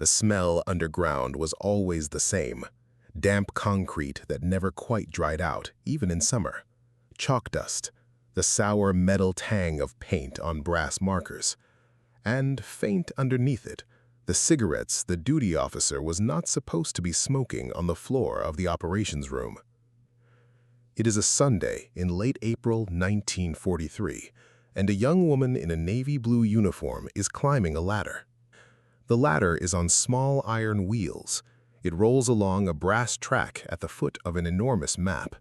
The smell underground was always the same. Damp concrete that never quite dried out, even in summer. Chalk dust, the sour metal tang of paint on brass markers. And faint underneath it, the cigarettes the duty officer was not supposed to be smoking on the floor of the operations room. It is a Sunday in late April 1943, and a young woman in a navy blue uniform is climbing a ladder. The ladder is on small iron wheels. It rolls along a brass track at the foot of an enormous map,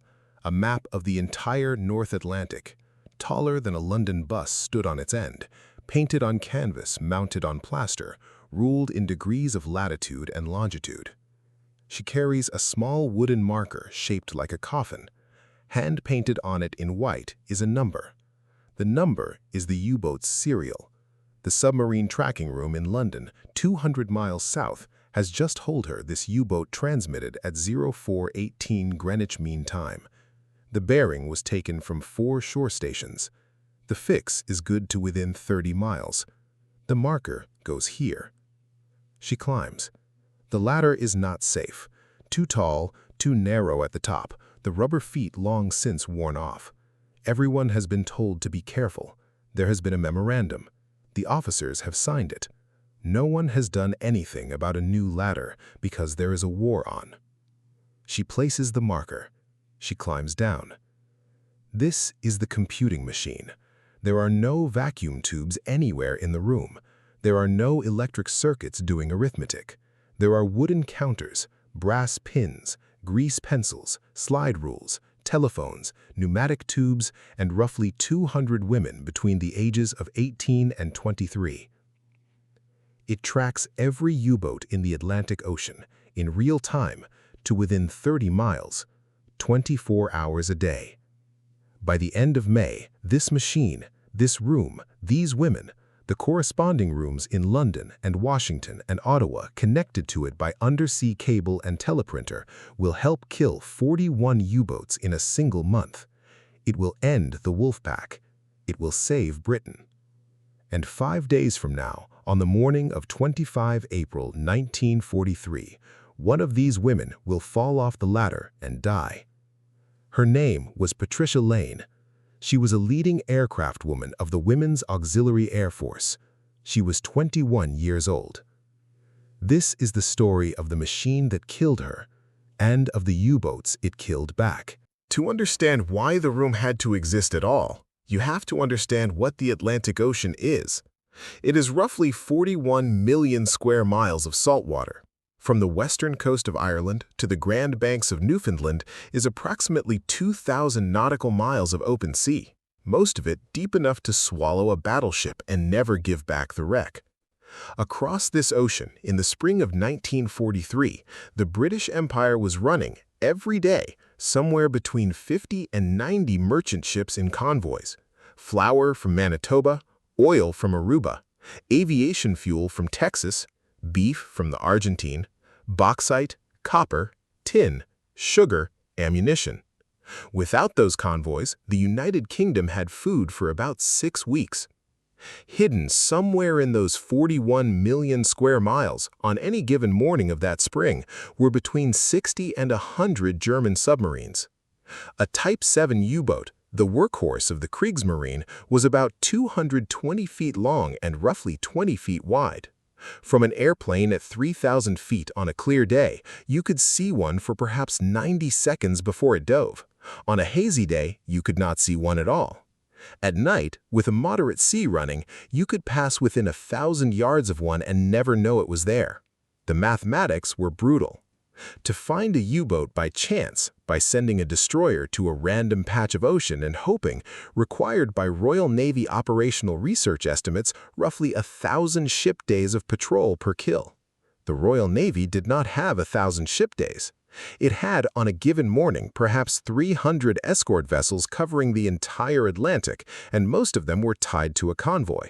a map of the entire North Atlantic, taller than a London bus stood on its end, painted on canvas mounted on plaster, ruled in degrees of latitude and longitude. She carries a small wooden marker shaped like a coffin. Hand-painted on it in white is a number. The number is the U-boat's serial. The submarine tracking room in London, 200 miles south, has just told her this U-boat transmitted at 0418 Greenwich Mean Time. The bearing was taken from 4 shore stations. The fix is good to within 30 miles. The marker goes here. She climbs. The ladder is not safe. Too tall, too narrow at the top, the rubber feet long since worn off. Everyone has been told to be careful. There has been a memorandum. The officers have signed it. No one has done anything about a new ladder because there is a war on. She places the marker. She climbs down. This is the computing machine. There are no vacuum tubes anywhere in the room. There are no electric circuits doing arithmetic. There are wooden counters, brass pins, grease pencils, slide rules, telephones, pneumatic tubes, and roughly 200 women between the ages of 18 and 23. It tracks every U-boat in the Atlantic Ocean, in real time, to within 30 miles, 24 hours a day. By the end of May, this machine, this room, these women, the corresponding rooms in London and Washington and Ottawa connected to it by undersea cable and teleprinter will help kill 41 U-boats in a single month. It will end the wolf pack. It will save Britain. And 5 days from now, on the morning of 25 April 1943, one of these women will fall off the ladder and die. Her name was Patricia Lane. She was a leading aircraft woman of the Women's Auxiliary Air Force. She was 21 years old. This is the story of the machine that killed her, and of the U-boats it killed back. To understand why the room had to exist at all, you have to understand what the Atlantic Ocean is. It is roughly 41 million square miles of salt water. From the western coast of Ireland to the Grand Banks of Newfoundland is approximately 2,000 nautical miles of open sea, most of it deep enough to swallow a battleship and never give back the wreck. Across this ocean, in the spring of 1943, the British Empire was running, every day, somewhere between 50 and 90 merchant ships in convoys. Flour from Manitoba, oil from Aruba, aviation fuel from Texas, beef from the Argentine, bauxite, copper, tin, sugar, ammunition. Without those convoys, the United Kingdom had food for about 6 weeks. Hidden somewhere in those 41 million square miles on any given morning of that spring were between 60 and 100 German submarines. A Type 7 U-boat, the workhorse of the Kriegsmarine, was about 220 feet long and roughly 20 feet wide. From an airplane at 3,000 feet on a clear day, you could see one for perhaps 90 seconds before it dove. On a hazy day, you could not see one at all. At night, with a moderate sea running, you could pass within 1,000 yards of one and never know it was there. The mathematics were brutal. To find a U-boat by chance, by sending a destroyer to a random patch of ocean and hoping, required by Royal Navy operational research estimates roughly 1,000 ship days of patrol per kill. The Royal Navy did not have 1,000 ship days. It had, on a given morning, perhaps 300 escort vessels covering the entire Atlantic, and most of them were tied to a convoy.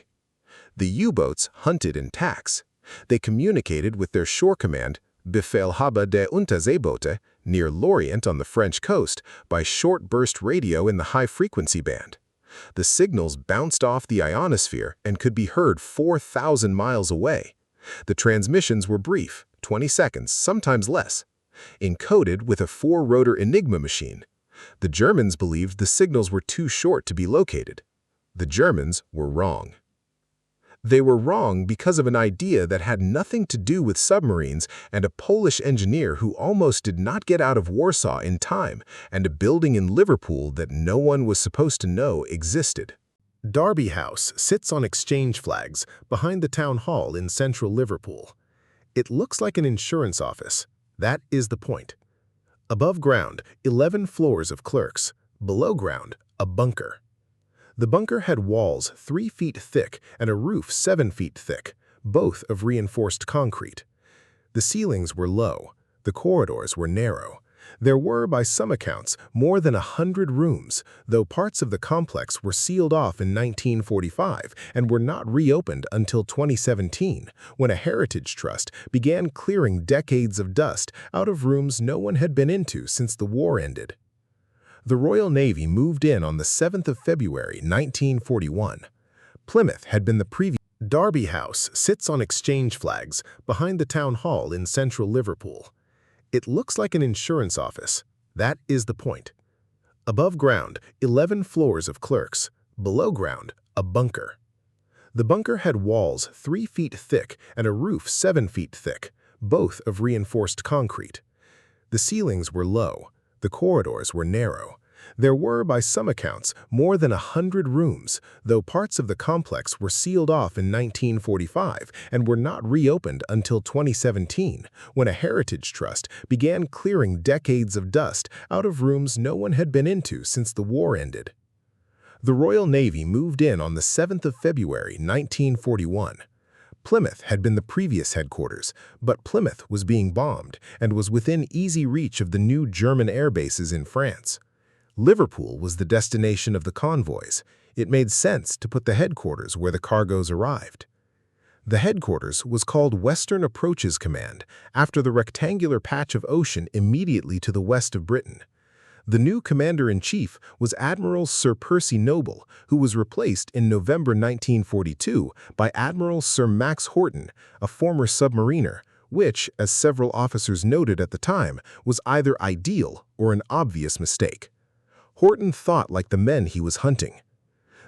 The U-boats hunted in tacks. They communicated with their shore command, Befehlhaber der Unterseeboote, near Lorient on the French coast, by short-burst radio in the high-frequency band. The signals bounced off the ionosphere and could be heard 4,000 miles away. The transmissions were brief, 20 seconds, sometimes less, encoded with a four-rotor Enigma machine. The Germans believed the signals were too short to be located. The Germans were wrong. They were wrong because of an idea that had nothing to do with submarines and a Polish engineer who almost did not get out of Warsaw in time, and a building in Liverpool that no one was supposed to know existed. Derby House sits on exchange flags behind the town hall in central Liverpool. It looks like an insurance office. That is the point. Above ground, 11 floors of clerks. Below ground, a bunker. The bunker had walls 3 feet thick and a roof 7 feet thick, both of reinforced concrete. The ceilings were low. The corridors were narrow. There were, by some accounts, more than 100 rooms, though parts of the complex were sealed off in 1945 and were not reopened until 2017, when a heritage trust began clearing decades of dust out of rooms no one had been into since the war ended. The Royal Navy moved in on the 7th of February, 1941. Plymouth had been the previous. Derby House sits on exchange flags behind the town hall in central Liverpool. It looks like an insurance office. That is the point. Above ground, 11 floors of clerks. Below ground, a bunker. The bunker had walls 3 feet thick and a roof 7 feet thick, both of reinforced concrete. The ceilings were low. The corridors were narrow. There were, by some accounts, more than 100 rooms, though parts of the complex were sealed off in 1945 and were not reopened until 2017, when a heritage trust began clearing decades of dust out of rooms no one had been into since the war ended. The Royal Navy moved in on the 7th of February, 1941. Plymouth had been the previous headquarters, but Plymouth was being bombed and was within easy reach of the new German air bases in France. Liverpool was the destination of the convoys. It made sense to put the headquarters where the cargoes arrived. The headquarters was called Western Approaches Command, after the rectangular patch of ocean immediately to the west of Britain. The new commander-in-chief was Admiral Sir Percy Noble, who was replaced in November 1942 by Admiral Sir Max Horton, a former submariner, which, as several officers noted at the time, was either ideal or an obvious mistake. Horton thought like the men he was hunting.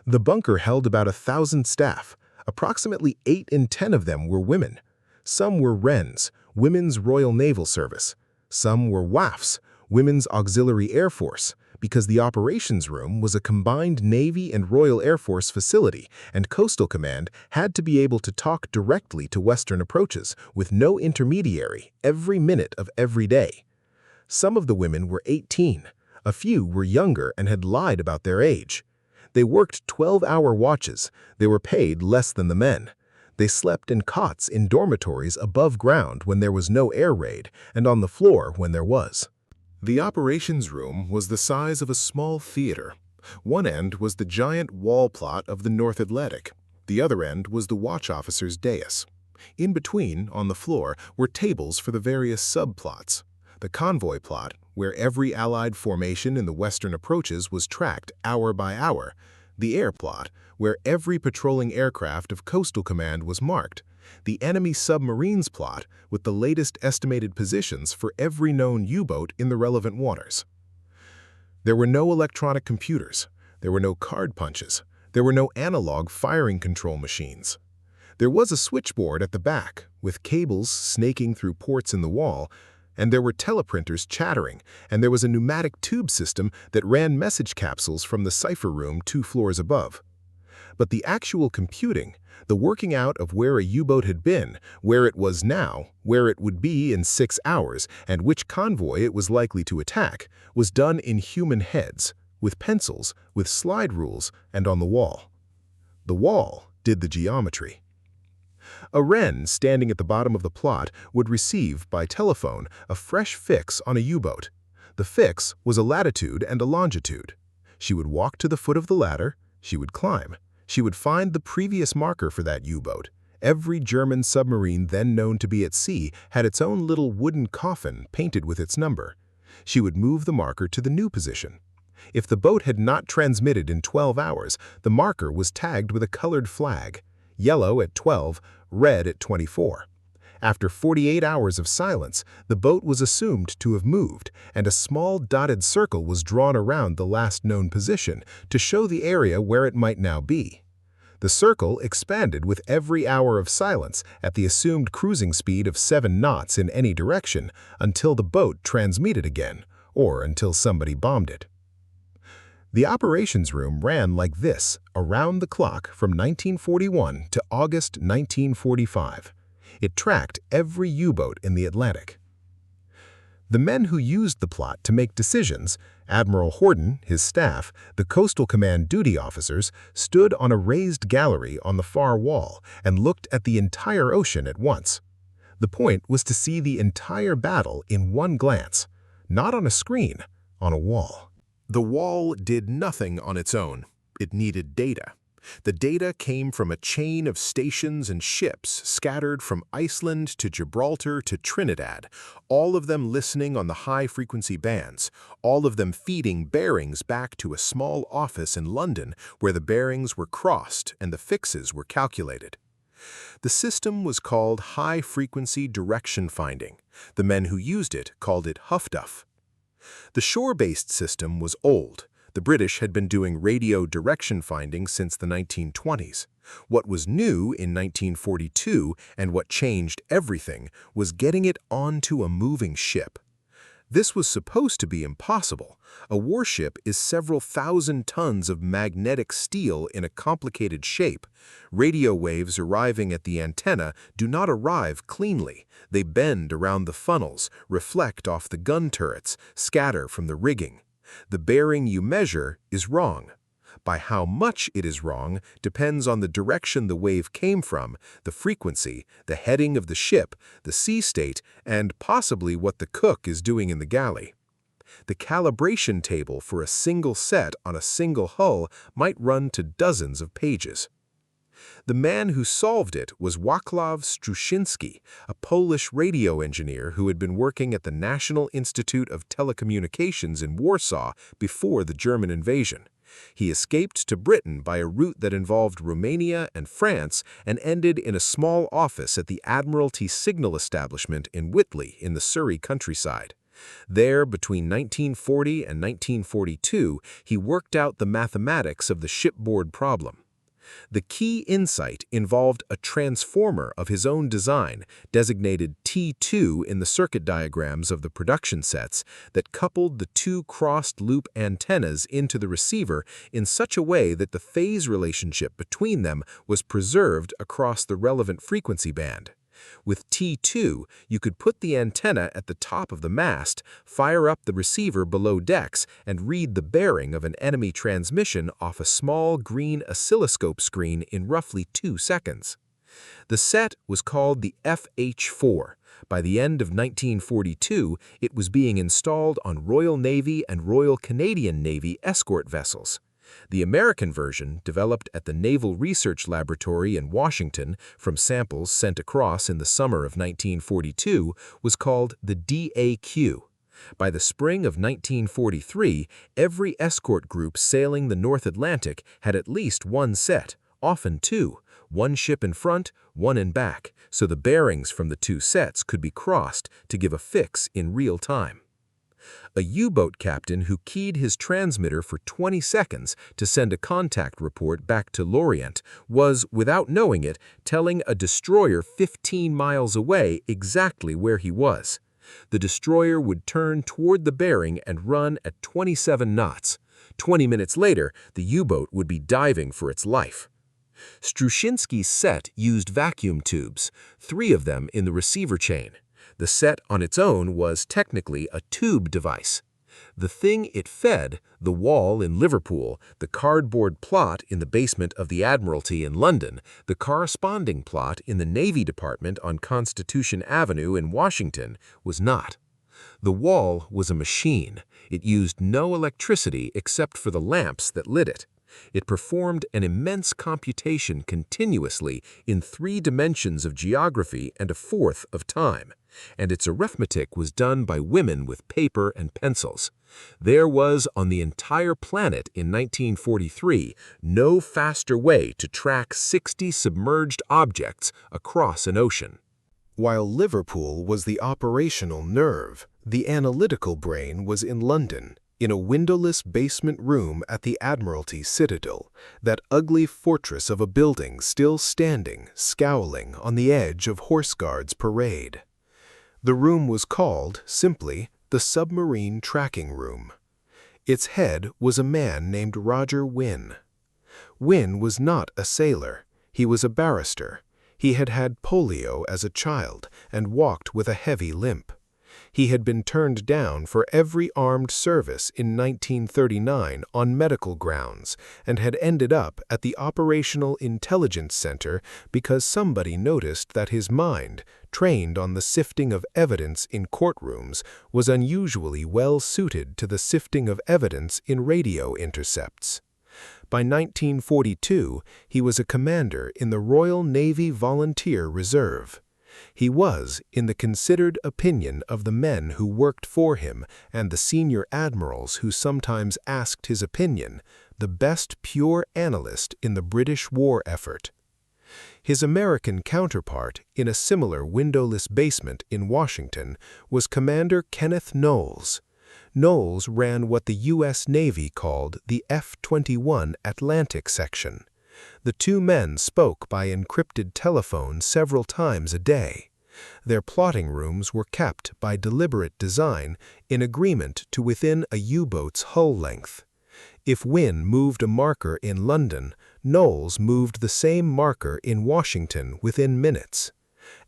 The bunker held about 1,000 staff. Approximately 8 in 10 of them were women. Some were WRENs, Women's Royal Naval Service. Some were WAFs, Women's Auxiliary Air Force, because the operations room was a combined Navy and Royal Air Force facility, and Coastal Command had to be able to talk directly to Western Approaches with no intermediary every minute of every day. Some of the women were 18. A few were younger and had lied about their age. They worked 12-hour watches. They were paid less than the men. They slept in cots in dormitories above ground when there was no air raid, and on the floor when there was. The operations room was the size of a small theater. One end was the giant wall plot of the North Atlantic. The other end was the watch officer's dais. In between, on the floor, were tables for the various subplots. The convoy plot, where every Allied formation in the Western Approaches was tracked hour by hour. The air plot, where every patrolling aircraft of Coastal Command was marked. The enemy submarines plot, with the latest estimated positions for every known U-boat in the relevant waters. There were no electronic computers. There were no card punches. There were no analog firing control machines. There was a switchboard at the back, with cables snaking through ports in the wall, and there were teleprinters chattering, and there was a pneumatic tube system that ran message capsules from the cipher room 2 floors above. But the actual computing, the working out of where a U-boat had been, where it was now, where it would be in 6 hours, and which convoy it was likely to attack, was done in human heads, with pencils, with slide rules, and on the wall. The wall did the geometry. A WREN standing at the bottom of the plot would receive, by telephone, a fresh fix on a U-boat. The fix was a latitude and a longitude. She would walk to the foot of the ladder. She would climb. She would find the previous marker for that U-boat. Every German submarine then known to be at sea had its own little wooden coffin painted with its number. She would move the marker to the new position. If the boat had not transmitted in 12 hours, the marker was tagged with a colored flag. yellow at 12, red at 24. After 48 hours of silence, the boat was assumed to have moved, and a small dotted circle was drawn around the last known position to show the area where it might now be. The circle expanded with every hour of silence at the assumed cruising speed of 7 knots in any direction until the boat transmitted again, or until somebody bombed it. The operations room ran like this around the clock from 1941 to August 1945. It tracked every U-boat in the Atlantic. The men who used the plot to make decisions, Admiral Horton, his staff, the Coastal Command duty officers, stood on a raised gallery on the far wall and looked at the entire ocean at once. The point was to see the entire battle in one glance, not on a screen, on a wall. The wall did nothing on its own. It needed data. The data came from a chain of stations and ships scattered from Iceland to Gibraltar to Trinidad, all of them listening on the high-frequency bands, all of them feeding bearings back to a small office in London where the bearings were crossed and the fixes were calculated. The system was called high-frequency direction finding. The men who used it called it Huffduff. The shore-based system was old. The British had been doing radio direction finding since the 1920s. What was new in 1942 and what changed everything was getting it onto a moving ship. This was supposed to be impossible. A warship is several thousand tons of magnetic steel in a complicated shape. Radio waves arriving at the antenna do not arrive cleanly. They bend around the funnels, reflect off the gun turrets, scatter from the rigging. The bearing you measure is wrong. By how much it is wrong depends on the direction the wave came from, the frequency, the heading of the ship, the sea state, and possibly what the cook is doing in the galley. The calibration table for a single set on a single hull might run to dozens of pages. The man who solved it was Wacław Struszynski, a Polish radio engineer who had been working at the National Institute of Telecommunications in Warsaw before the German invasion. He escaped to Britain by a route that involved Romania and France and ended in a small office at the Admiralty Signal Establishment in Whitley in the Surrey countryside. There, between 1940 and 1942, he worked out the mathematics of the shipboard problem. The key insight involved a transformer of his own design, designated T2 in the circuit diagrams of the production sets, that coupled the two crossed-loop antennas into the receiver in such a way that the phase relationship between them was preserved across the relevant frequency band. With T2, you could put the antenna at the top of the mast, fire up the receiver below decks, and read the bearing of an enemy transmission off a small green oscilloscope screen in roughly 2 seconds. The set was called the FH-4. By the end of 1942, it was being installed on Royal Navy and Royal Canadian Navy escort vessels. The American version, developed at the Naval Research Laboratory in Washington from samples sent across in the summer of 1942, was called the DAQ. By the spring of 1943, every escort group sailing the North Atlantic had at least one set, often two, one ship in front, one in back, so the bearings from the two sets could be crossed to give a fix in real time. A U-boat captain who keyed his transmitter for 20 seconds to send a contact report back to Lorient was, without knowing it, telling a destroyer 15 miles away exactly where he was. The destroyer would turn toward the bearing and run at 27 knots. 20 minutes later, the U-boat would be diving for its life. Struszynski's set used vacuum tubes, 3 of them in the receiver chain. The set on its own was technically a tube device. The thing it fed, the wall in Liverpool, the cardboard plot in the basement of the Admiralty in London, the corresponding plot in the Navy Department on Constitution Avenue in Washington, was not. The wall was a machine. It used no electricity except for the lamps that lit it. It performed an immense computation continuously in 3 dimensions of geography and a fourth of time, and its arithmetic was done by women with paper and pencils. There was, on the entire planet in 1943, no faster way to track 60 submerged objects across an ocean. While Liverpool was the operational nerve, the analytical brain was in London, in a windowless basement room at the Admiralty Citadel, that ugly fortress of a building still standing, scowling on the edge of Horse Guards Parade. The room was called, simply, the Submarine Tracking Room. Its head was a man named Roger Wynne. Wynne was not a sailor. He was a barrister. He had had polio as a child and walked with a heavy limp. He had been turned down for every armed service in 1939 on medical grounds and had ended up at the Operational Intelligence Center because somebody noticed that his mind, trained on the sifting of evidence in courtrooms, was unusually well suited to the sifting of evidence in radio intercepts. By 1942, he was a commander in the Royal Navy Volunteer Reserve. He was, in the considered opinion of the men who worked for him and the senior admirals who sometimes asked his opinion, the best pure analyst in the British war effort. His American counterpart, in a similar windowless basement in Washington, was Commander Kenneth Knowles. Knowles ran what the U.S. Navy called the F-21 Atlantic Section. The 2 men spoke by encrypted telephone several times a day. Their plotting rooms were kept by deliberate design in agreement to within a U-boat's hull length. If Wynne moved a marker in London, Knowles moved the same marker in Washington within minutes.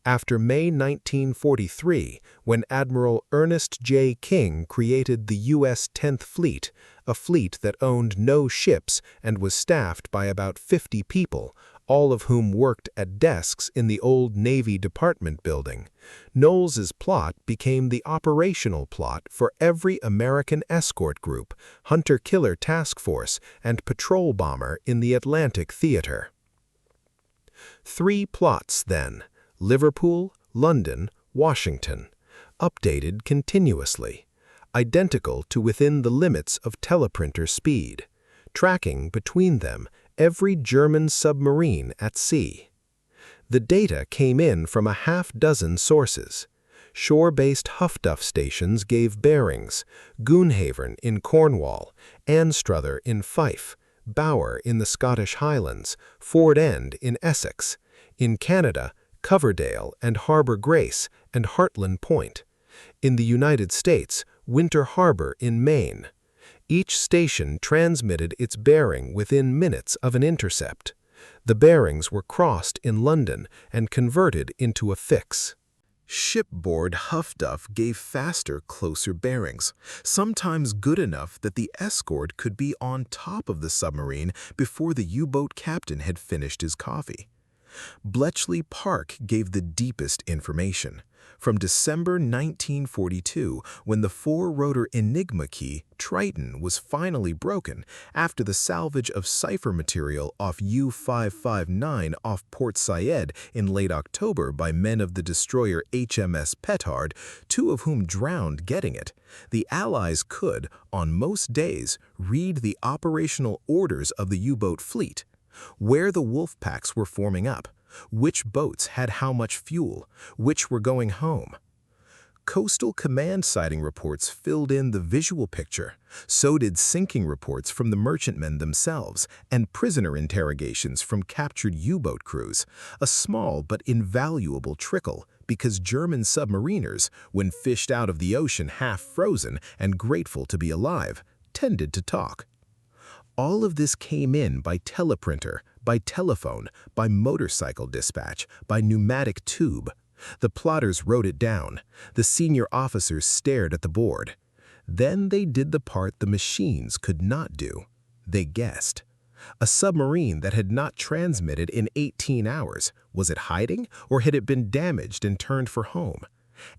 After May 1943, when Admiral Ernest J. King created the U.S. 10th Fleet, a fleet that owned no ships and was staffed by about 50 people, all of whom worked at desks in the old Navy Department building, Knowles's plot became the operational plot for every American escort group, hunter-killer task force, and patrol bomber in the Atlantic Theater. 3 plots, then: Liverpool, London, Washington, updated continuously, identical to within the limits of teleprinter speed, tracking between them every German submarine at sea. The data came in from a half-dozen sources. Shore-based Huffduff stations gave bearings: Goonhaven in Cornwall, Anstruther in Fife, Bower in the Scottish Highlands, Ford End in Essex. In Canada, Coverdale and Harbor Grace and Hartland Point. In the United States, Winter Harbor in Maine. Each station transmitted its bearing within minutes of an intercept. The bearings were crossed in London and converted into a fix. Shipboard Huffduff gave faster, closer bearings, sometimes good enough that the escort could be on top of the submarine before the U-boat captain had finished his coffee. Bletchley Park gave the deepest information. From December 1942, when the 4-rotor Enigma key, Triton, was finally broken after the salvage of cipher material off U-559 off Port Said in late October by men of the destroyer HMS Petard, 2 of whom drowned getting it, the Allies could, on most days, read the operational orders of the U-boat fleet, where the wolf packs were forming up, which boats had how much fuel, which were going home. Coastal Command sighting reports filled in the visual picture. So did sinking reports from the merchantmen themselves and prisoner interrogations from captured U-boat crews, a small but invaluable trickle because German submariners, when fished out of the ocean half frozen and grateful to be alive, tended to talk. All of this came in by teleprinter, by telephone, by motorcycle dispatch, by pneumatic tube. The plotters wrote it down. The senior officers stared at the board. Then they did the part the machines could not do. They guessed. A submarine that had not transmitted in 18 hours, was it hiding or had it been damaged and turned for home?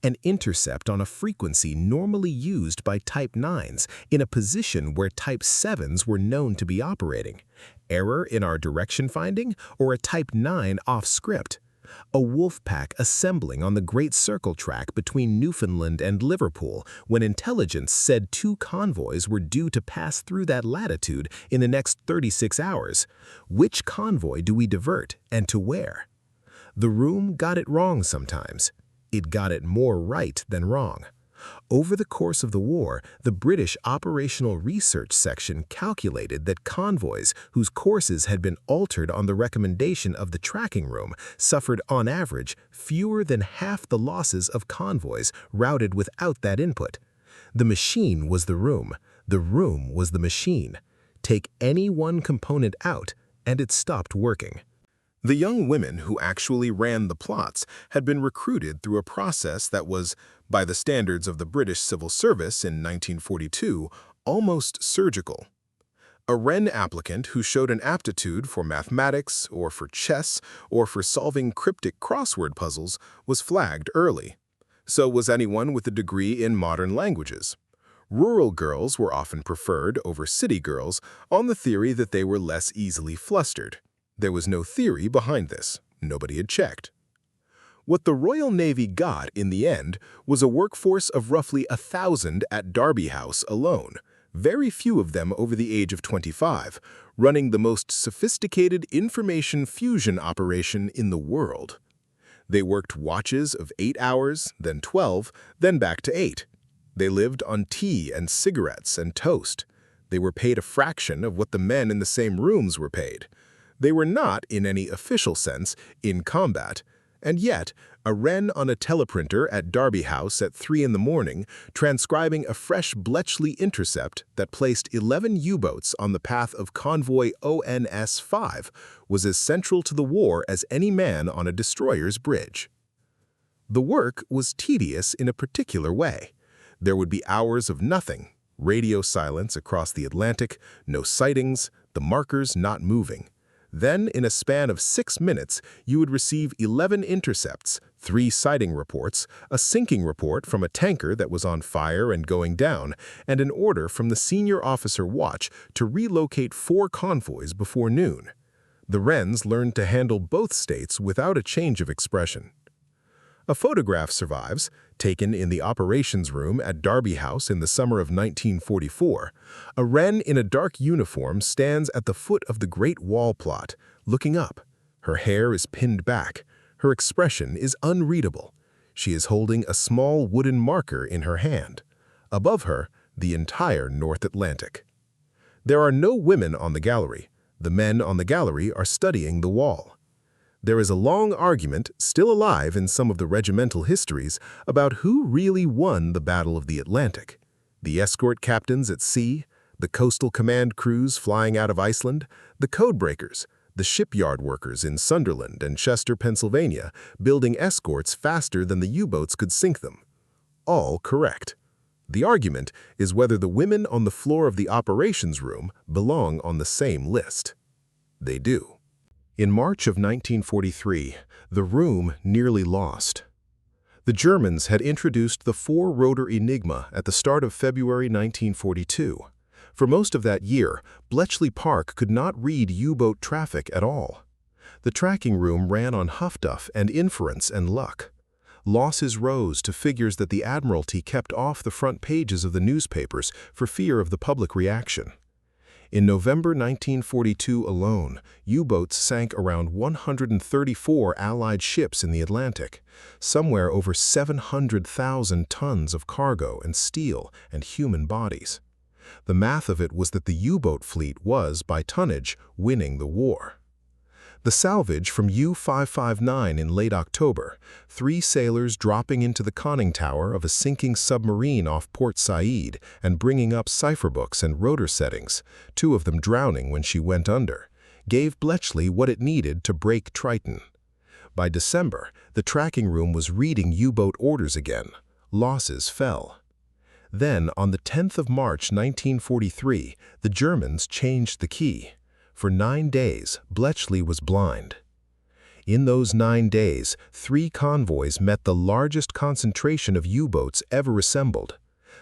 An intercept on a frequency normally used by Type 9s in a position where Type 7s were known to be operating. Error in our direction finding or a Type 9 off script? A wolf pack assembling on the Great Circle track between Newfoundland and Liverpool when intelligence said 2 convoys were due to pass through that latitude in the next 36 hours. Which convoy do we divert and to where? The room got it wrong sometimes. It got it more right than wrong. Over the course of the war, the British Operational Research Section calculated that convoys whose courses had been altered on the recommendation of the tracking room suffered on average fewer than half the losses of convoys routed without that input. The machine was the room was the machine. Take any one component out, and it stopped working. The young women who actually ran the plots had been recruited through a process that was, by the standards of the British Civil Service in 1942, almost surgical. A Wren applicant who showed an aptitude for mathematics or for chess or for solving cryptic crossword puzzles was flagged early. So was anyone with a degree in modern languages. Rural girls were often preferred over city girls on the theory that they were less easily flustered. There was no theory behind this. Nobody had checked. What the Royal Navy got in the end was a workforce of roughly 1,000 at Derby House alone, very few of them over the age of 25, running the most sophisticated information fusion operation in the world. They worked watches of 8 hours, then 12, then back to 8. They lived on tea and cigarettes and toast. They were paid a fraction of what the men in the same rooms were paid. They were not, in any official sense, in combat, and yet a Wren on a teleprinter at Derby House at 3 in the morning, transcribing a fresh Bletchley intercept that placed 11 U-boats on the path of convoy ONS-5, was as central to the war as any man on a destroyer's bridge. The work was tedious in a particular way. There would be hours of nothing, radio silence across the Atlantic, no sightings, the markers not moving. Then, in a span of 6 minutes, you would receive 11 intercepts, 3 sighting reports, a sinking report from a tanker that was on fire and going down, and an order from the senior officer watch to relocate 4 convoys before noon. The Wrens learned to handle both states without a change of expression. A photograph survives, taken in the operations room at Derby House in the summer of 1944. A Wren in a dark uniform stands at the foot of the Great Wall plot, looking up. Her hair is pinned back. Her expression is unreadable. She is holding a small wooden marker in her hand. Above her, the entire North Atlantic. There are no women on the gallery. The men on the gallery are studying the wall. There is a long argument, still alive in some of the regimental histories, about who really won the Battle of the Atlantic. The escort captains at sea, the coastal command crews flying out of Iceland, the codebreakers, the shipyard workers in Sunderland and Chester, Pennsylvania, building escorts faster than the U-boats could sink them. All correct. The argument is whether the women on the floor of the operations room belong on the same list. They do. In March of 1943, the room nearly lost. The Germans had introduced the 4-rotor Enigma at the start of February 1942. For most of that year, Bletchley Park could not read U-boat traffic at all. The tracking room ran on huff-duff and inference and luck. Losses rose to figures that the Admiralty kept off the front pages of the newspapers for fear of the public reaction. In November 1942 alone, U-boats sank around 134 Allied ships in the Atlantic, somewhere over 700,000 tons of cargo and steel and human bodies. The math of it was that the U-boat fleet was, by tonnage, winning the war. The salvage from U-559 in late October, 3 sailors dropping into the conning tower of a sinking submarine off Port Said and bringing up cipher books and rotor settings, 2 of them drowning when she went under, gave Bletchley what it needed to break Triton. By December, the tracking room was reading U-boat orders again. Losses fell. Then, on the 10th of March 1943, the Germans changed the key. For 9 days, Bletchley was blind. In those 9 days, 3 convoys met the largest concentration of U-boats ever assembled.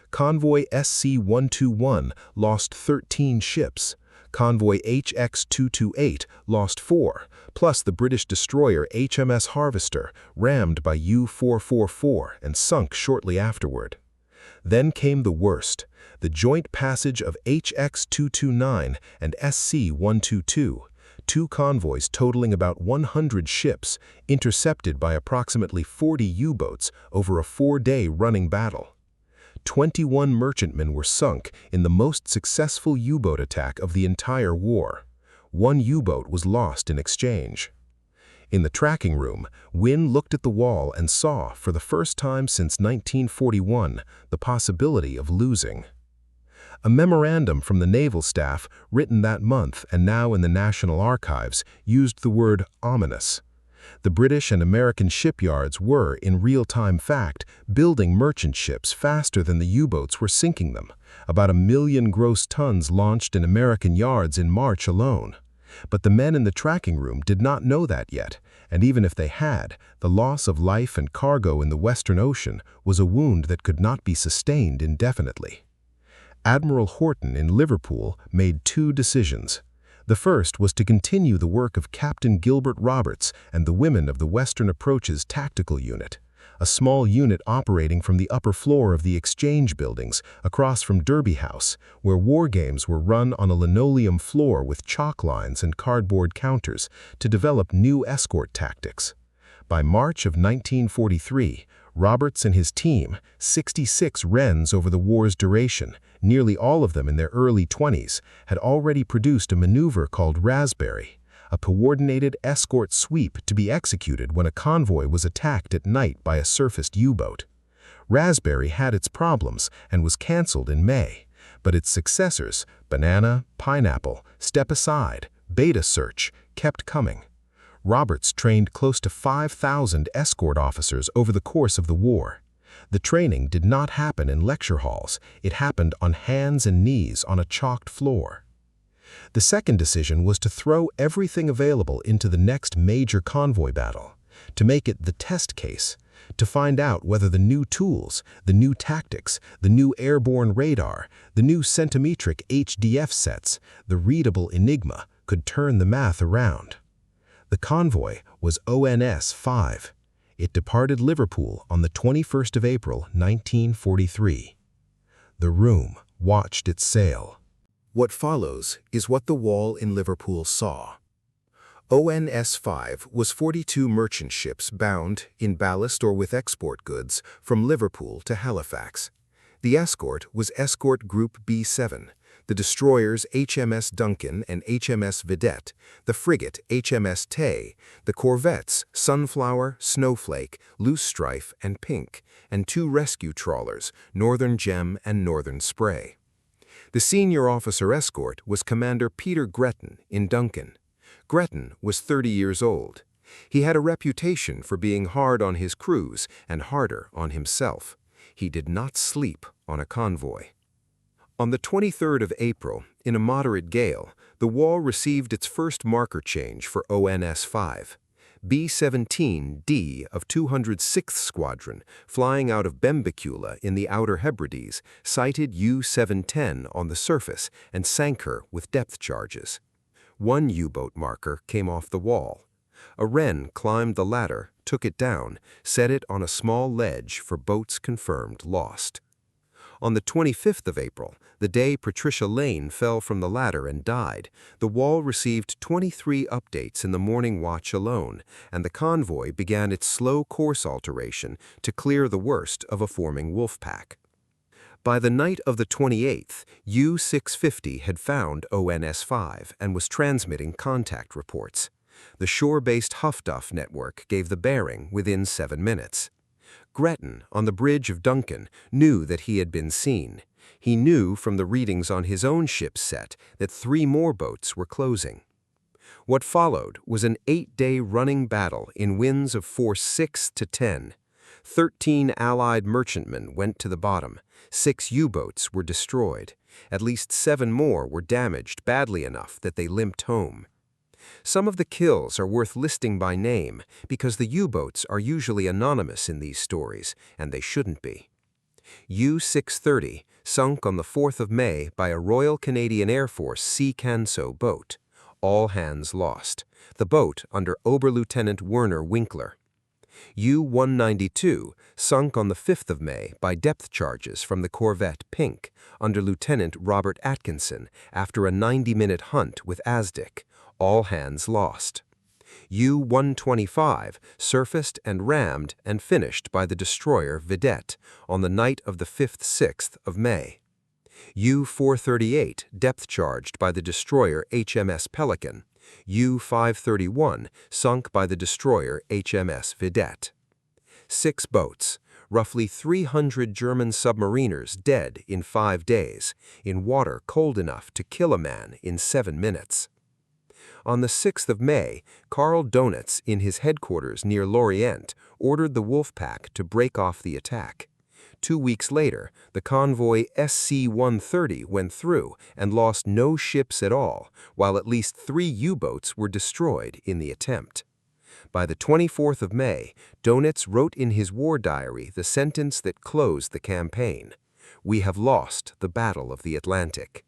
Convoy SC-121 lost 13 ships. Convoy HX-228 lost 4, plus the British destroyer HMS Harvester, rammed by U-444 and sunk shortly afterward. Then came the worst, the joint passage of HX-229 and SC-122, 2 convoys totaling about 100 ships, intercepted by approximately 40 U-boats over a 4-day running battle. 21 merchantmen were sunk in the most successful U-boat attack of the entire war. 1 U-boat was lost in exchange. In the tracking room, Wynne looked at the wall and saw, for the first time since 1941, the possibility of losing. A memorandum from the naval staff, written that month and now in the National Archives, used the word ominous. The British and American shipyards were, in real-time fact, building merchant ships faster than the U-boats were sinking them, about 1 million gross tons launched in American yards in March alone. But the men in the tracking room did not know that yet, and even if they had, the loss of life and cargo in the Western Ocean was a wound that could not be sustained indefinitely. Admiral Horton in Liverpool made 2 decisions. The first was to continue the work of Captain Gilbert Roberts and the women of the Western Approaches Tactical Unit, a small unit operating from the upper floor of the Exchange buildings across from Derby House, where war games were run on a linoleum floor with chalk lines and cardboard counters to develop new escort tactics. By March of 1943, Roberts and his team, 66 Wrens over the war's duration, nearly all of them in their early 20s, had already produced a maneuver called Raspberry, a coordinated escort sweep to be executed when a convoy was attacked at night by a surfaced U-boat. Raspberry had its problems and was canceled in May, but its successors, Banana, Pineapple, Step Aside, Beta Search, kept coming. Roberts trained close to 5,000 escort officers over the course of the war. The training did not happen in lecture halls, it happened on hands and knees on a chalked floor. The second decision was to throw everything available into the next major convoy battle, to make it the test case, to find out whether the new tools, the new tactics, the new airborne radar, the new centimetric HDF sets, the readable Enigma could turn the math around. The convoy was ONS-5. It departed Liverpool on the 21st of April, 1943. The room watched it sail. What follows is what the wall in Liverpool saw. ONS-5 was 42 merchant ships bound, in ballast or with export goods, from Liverpool to Halifax. The escort was Escort Group B7, the destroyers HMS Duncan and HMS Vedette, the frigate HMS Tay, the corvettes Sunflower, Snowflake, Loosestrife, and Pink, and 2 rescue trawlers, Northern Gem and Northern Spray. The senior officer escort was Commander Peter Gretton in Duncan. Gretton was 30 years old. He had a reputation for being hard on his crews and harder on himself. He did not sleep on a convoy. On the 23rd of April, in a moderate gale, the wall received its first marker change for ONS-5. B-17D of 206th Squadron, flying out of Bembecula in the Outer Hebrides, sighted U-710 on the surface and sank her with depth charges. 1 U-boat marker came off the wall. A Wren climbed the ladder, took it down, set it on a small ledge for boats confirmed lost. On the 25th of April, the day Patricia Lane fell from the ladder and died, the wall received 23 updates in the morning watch alone, and the convoy began its slow course alteration to clear the worst of a forming wolf pack. By the night of the 28th, U-650 had found ONS-5 and was transmitting contact reports. The shore-based Huff Duff network gave the bearing within 7 minutes. Gretton, on the bridge of Duncan, knew that he had been seen. He knew from the readings on his own ship's set that 3 more boats were closing. What followed was an 8-day running battle in winds of force 6 to 10. 13 Allied merchantmen went to the bottom. 6 U-boats were destroyed. At least 7 more were damaged badly enough that they limped home. Some of the kills are worth listing by name because the U-boats are usually anonymous in these stories, and they shouldn't be. U-630 sunk on the 4th of May by a Royal Canadian Air Force Sea Canso boat. All hands lost. The boat under Oberlieutenant Werner Winkler. U-192 sunk on the 5th of May by depth charges from the corvette Pink under Lieutenant Robert Atkinson after a 90-minute hunt with Azdic. All hands lost. U-125 surfaced and rammed and finished by the destroyer Vedette on the night of the 5th-6th of May. U-438 depth-charged by the destroyer HMS Pelican. U-531 sunk by the destroyer HMS Vedette. 6 boats, roughly 300 German submariners dead in 5 days, in water cold enough to kill a man in 7 minutes. On the 6th of May, Karl Donitz, in his headquarters near Lorient, ordered the Wolfpack to break off the attack. 2 weeks later, the convoy SC-130 went through and lost no ships at all, while at least 3 U-boats were destroyed in the attempt. By the 24th of May, Donitz wrote in his war diary the sentence that closed the campaign: "We have lost the Battle of the Atlantic."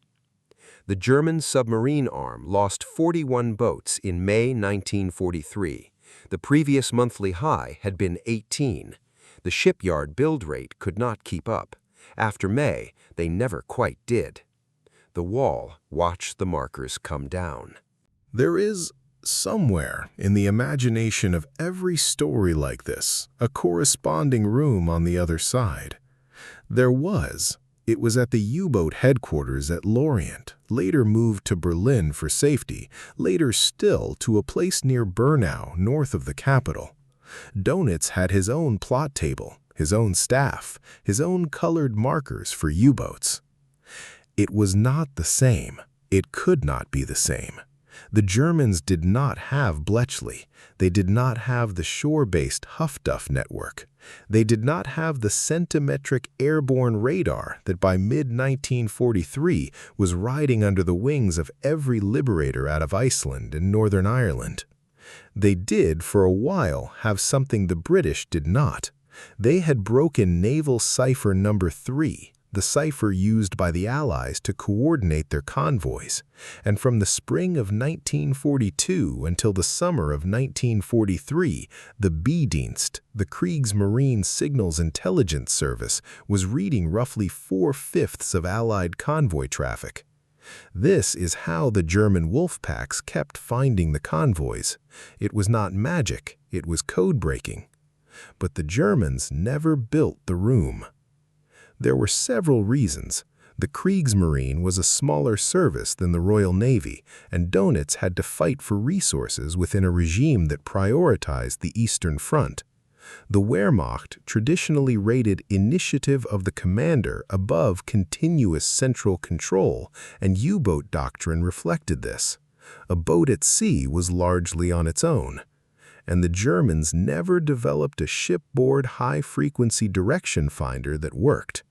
The German submarine arm lost 41 boats in May 1943. The previous monthly high had been 18. The shipyard build rate could not keep up. After May, they never quite did. The Wall watched the markers come down. There is, somewhere in the imagination of every story like this, a corresponding room on the other side. There was. It was at the U-boat headquarters at Lorient, later moved to Berlin for safety, later still to a place near Bernau, north of the capital. Donitz had his own plot table, his own staff, his own colored markers for U-boats. It was not the same. It could not be the same. The Germans did not have Bletchley. They did not have the shore-based Huff-Duff network. They did not have the centimetric airborne radar that by mid-1943 was riding under the wings of every liberator out of Iceland and Northern Ireland. They did, for a while, have something the British did not. They had broken Naval Cipher Number 3, the cipher used by the Allies to coordinate their convoys, and from the spring of 1942 until the summer of 1943, the B-Dienst, the Kriegsmarine Signals Intelligence Service, was reading roughly 4/5 of Allied convoy traffic. This is how the German Wolfpacks kept finding the convoys. It was not magic, it was code-breaking. But the Germans never built the room. There were several reasons. The Kriegsmarine was a smaller service than the Royal Navy, and Donitz had to fight for resources within a regime that prioritized the Eastern Front. The Wehrmacht traditionally rated initiative of the commander above continuous central control, and U-boat doctrine reflected this. A boat at sea was largely on its own. And the Germans never developed a shipboard high-frequency direction finder that worked.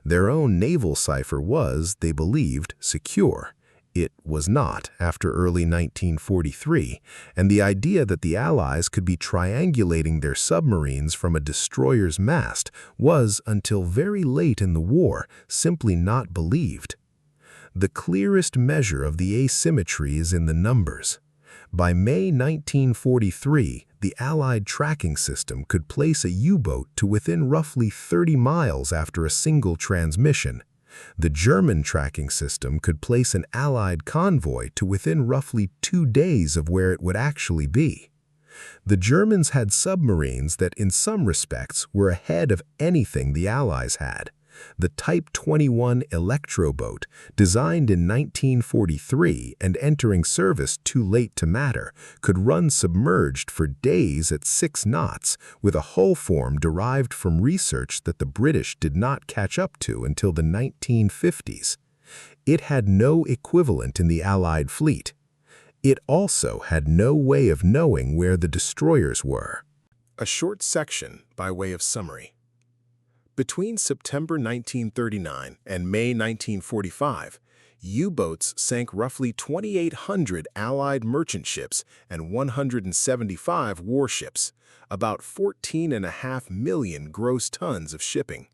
Their own naval cipher was, they believed, secure. It was not after early 1943, and the idea that the Allies could be triangulating their submarines from a destroyer's mast was, until very late in the war, simply not believed. The clearest measure of the asymmetry is in the numbers. By May 1943, the Allied tracking system could place a U-boat to within roughly 30 miles after a single transmission. The German tracking system could place an Allied convoy to within roughly 2 days of where it would actually be. The Germans had submarines that in some respects were ahead of anything the Allies had. The Type 21 Electro-boat, designed in 1943 and entering service too late to matter, could run submerged for days at 6 knots with a hull form derived from research that the British did not catch up to until the 1950s. It had no equivalent in the Allied fleet. It also had no way of knowing where the destroyers were. A short section by way of summary. Between September 1939 and May 1945, U-boats sank roughly 2,800 Allied merchant ships and 175 warships, about 14.5 million gross tons of shipping.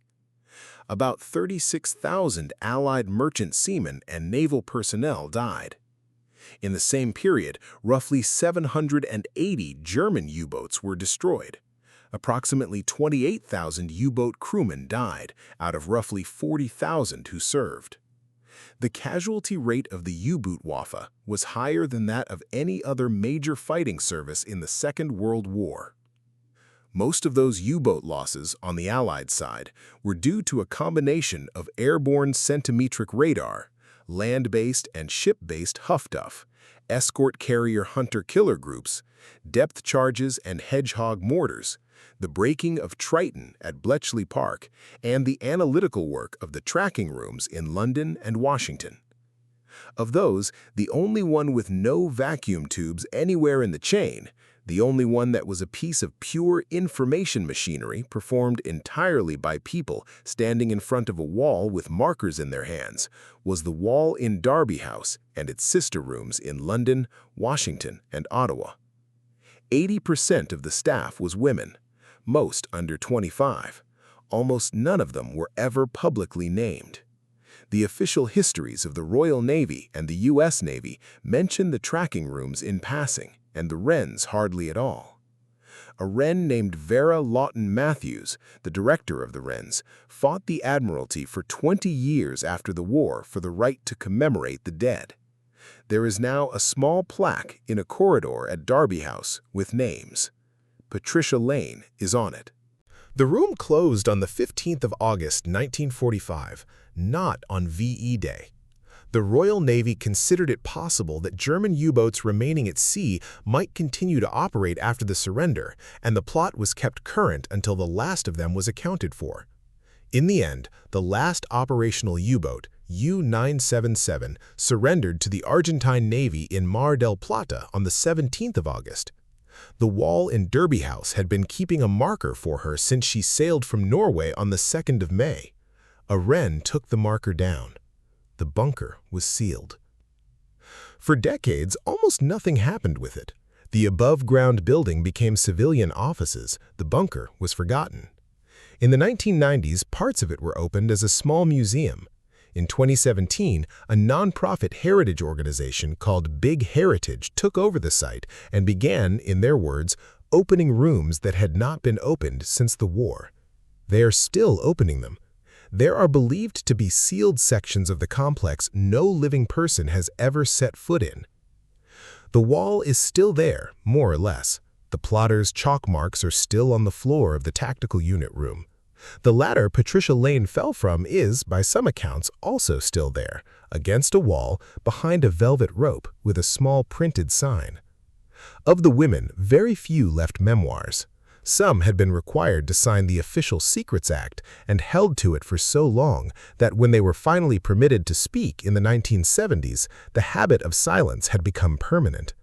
About 36,000 Allied merchant seamen and naval personnel died. In the same period, roughly 780 German U-boats were destroyed. Approximately 28,000 U-boat crewmen died, out of roughly 40,000 who served. The casualty rate of the U-boot Waffe was higher than that of any other major fighting service in the Second World War. Most of those U-boat losses on the Allied side were due to a combination of airborne centimetric radar, land-based and ship-based Huff-Duff, escort carrier hunter-killer groups, depth charges and hedgehog mortars, the breaking of Triton at Bletchley Park, and the analytical work of the tracking rooms in London and Washington. Of those, the only one with no vacuum tubes anywhere in the chain, the only one that was a piece of pure information machinery performed entirely by people standing in front of a wall with markers in their hands, was the wall in Derby House and its sister rooms in London, Washington, and Ottawa. 80% of the staff was women, most under 25. Almost none of them were ever publicly named. The official histories of the Royal Navy and the U.S. Navy mention the tracking rooms in passing, and the Wrens hardly at all. A Wren named Vera Lawton Matthews, the director of the Wrens, fought the Admiralty for 20 years after the war for the right to commemorate the dead. There is now a small plaque in a corridor at Derby House with names. Patricia Lane is on it. The room closed on the 15th of August, 1945, not on VE Day. The Royal Navy considered it possible that German U-boats remaining at sea might continue to operate after the surrender, and the plot was kept current until the last of them was accounted for. In the end, the last operational U-boat, U-977, surrendered to the Argentine Navy in Mar del Plata on the 17th of August. The wall in Derby House had been keeping a marker for her since she sailed from Norway on the 2nd of May. A Wren took the marker down. The bunker was sealed. For decades, almost nothing happened with it. The above-ground building became civilian offices. The bunker was forgotten. In the 1990s, parts of it were opened as a small museum. In 2017, a nonprofit heritage organization called Big Heritage took over the site and began, in their words, opening rooms that had not been opened since the war. They are still opening them. There are believed to be sealed sections of the complex no living person has ever set foot in. The wall is still there, more or less. The plotter's chalk marks are still on the floor of the tactical unit room. The ladder Patricia Lane fell from is, by some accounts, also still there, against a wall, behind a velvet rope with a small printed sign. Of the women, very few left memoirs. Some had been required to sign the Official Secrets Act and held to it for so long that when they were finally permitted to speak in the 1970s, the habit of silence had become permanent.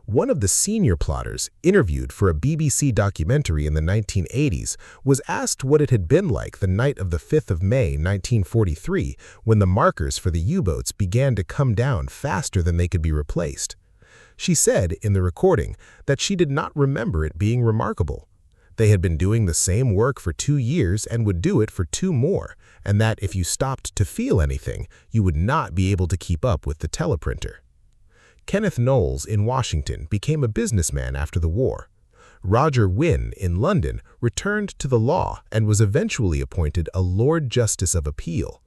One of the senior plotters, interviewed for a BBC documentary in the 1980s, was asked what it had been like the night of the 5th of May, 1943, when the markers for the U-boats began to come down faster than they could be replaced. She said in the recording that she did not remember it being remarkable. They had been doing the same work for 2 years and would do it for 2 more, and that if you stopped to feel anything, you would not be able to keep up with the teleprinter. Kenneth Knowles in Washington became a businessman after the war. Roger Wynne in London returned to the law and was eventually appointed a Lord Justice of Appeal.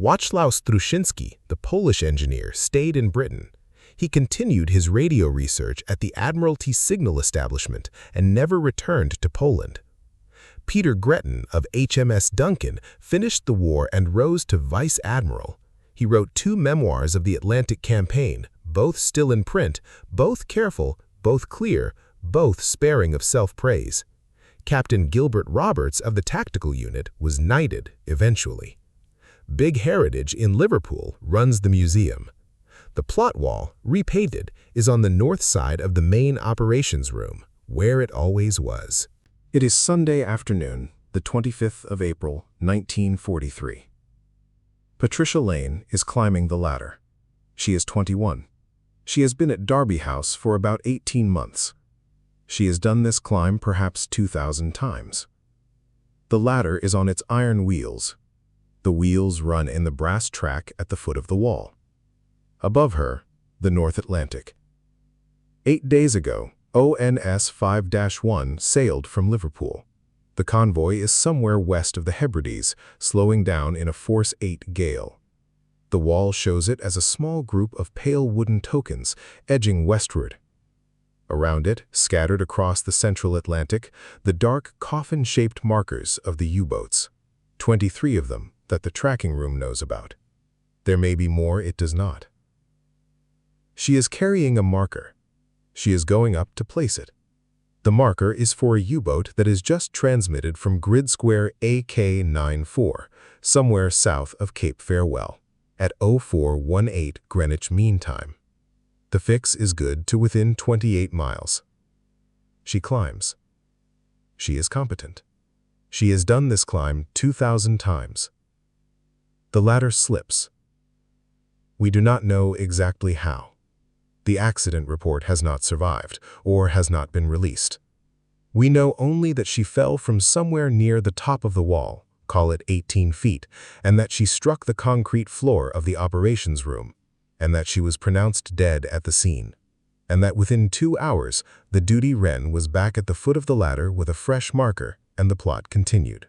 Wacław Struszynski, the Polish engineer, stayed in Britain. He continued his radio research at the Admiralty Signal Establishment and never returned to Poland. Peter Gretton of HMS Duncan finished the war and rose to Vice Admiral. He wrote 2 memoirs of the Atlantic Campaign, both still in print, both careful, both clear, both sparing of self-praise. Captain Gilbert Roberts of the Tactical Unit was knighted eventually. Big Heritage in Liverpool runs the museum. The plot wall, repainted, is on the north side of the main operations room, where it always was. It is Sunday afternoon, the 25th of April, 1943. Patricia Lane is climbing the ladder. She is 21. She has been at Derby House for about 18 months. She has done this climb perhaps 2,000 times. The ladder is on its iron wheels. The wheels run in the brass track at the foot of the wall. Above her, the North Atlantic. 8 days ago, ONS 5-1 sailed from Liverpool. The convoy is somewhere west of the Hebrides, slowing down in a force 8 gale. The wall shows it as a small group of pale wooden tokens edging westward. Around it, scattered across the central Atlantic, the dark coffin-shaped markers of the U-boats. 23 of them that the tracking room knows about. There may be more it does not. She is carrying a marker. She is going up to place it. The marker is for a U-boat that is just transmitted from grid square AK-94, somewhere south of Cape Farewell, at 0418 Greenwich Mean Time. The fix is good to within 28 miles. She climbs. She is competent. She has done this climb 2,000 times. The ladder slips. We do not know exactly how. The accident report has not survived, or has not been released. We know only that she fell from somewhere near the top of the wall, call it 18 feet, and that she struck the concrete floor of the operations room, and that she was pronounced dead at the scene, and that within 2 hours, the duty wren was back at the foot of the ladder with a fresh marker, and the plot continued.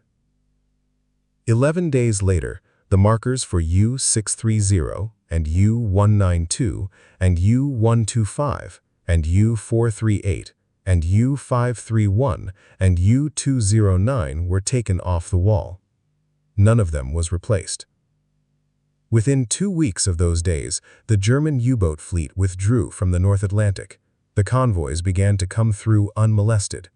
11 days later, the markers for U-630 and U-192 and U-125 and U-438 and U-531 and U-209 were taken off the wall. None of them was replaced. Within 2 weeks of those days, the German U-boat fleet withdrew from the North Atlantic. The convoys began to come through unmolested.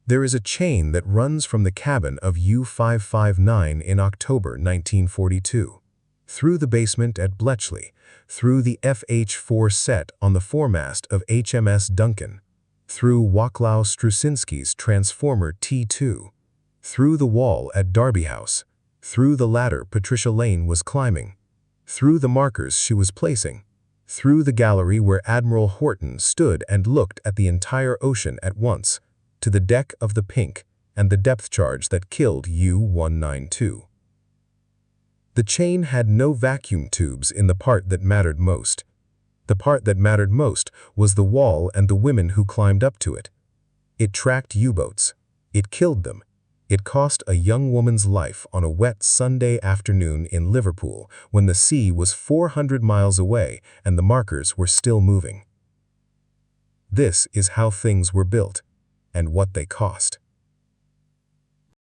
There is a chain that runs from the cabin of U-559 in October 1942, through the basement at Bletchley, through the FH-4 set on the foremast of HMS Duncan, through Wacław Strusinski's transformer T2, through the wall at Derby House, through the ladder Patricia Lane was climbing, through the markers she was placing, through the gallery where Admiral Horton stood and looked at the entire ocean at once, to the deck of the Pink and the depth charge that killed U-192. The chain had no vacuum tubes in the part that mattered most. The part that mattered most was the wall and the women who climbed up to it. It tracked U-boats. It killed them. It cost a young woman's life on a wet Sunday afternoon in Liverpool when the sea was 400 miles away and the markers were still moving. This is how things were built, and what they cost.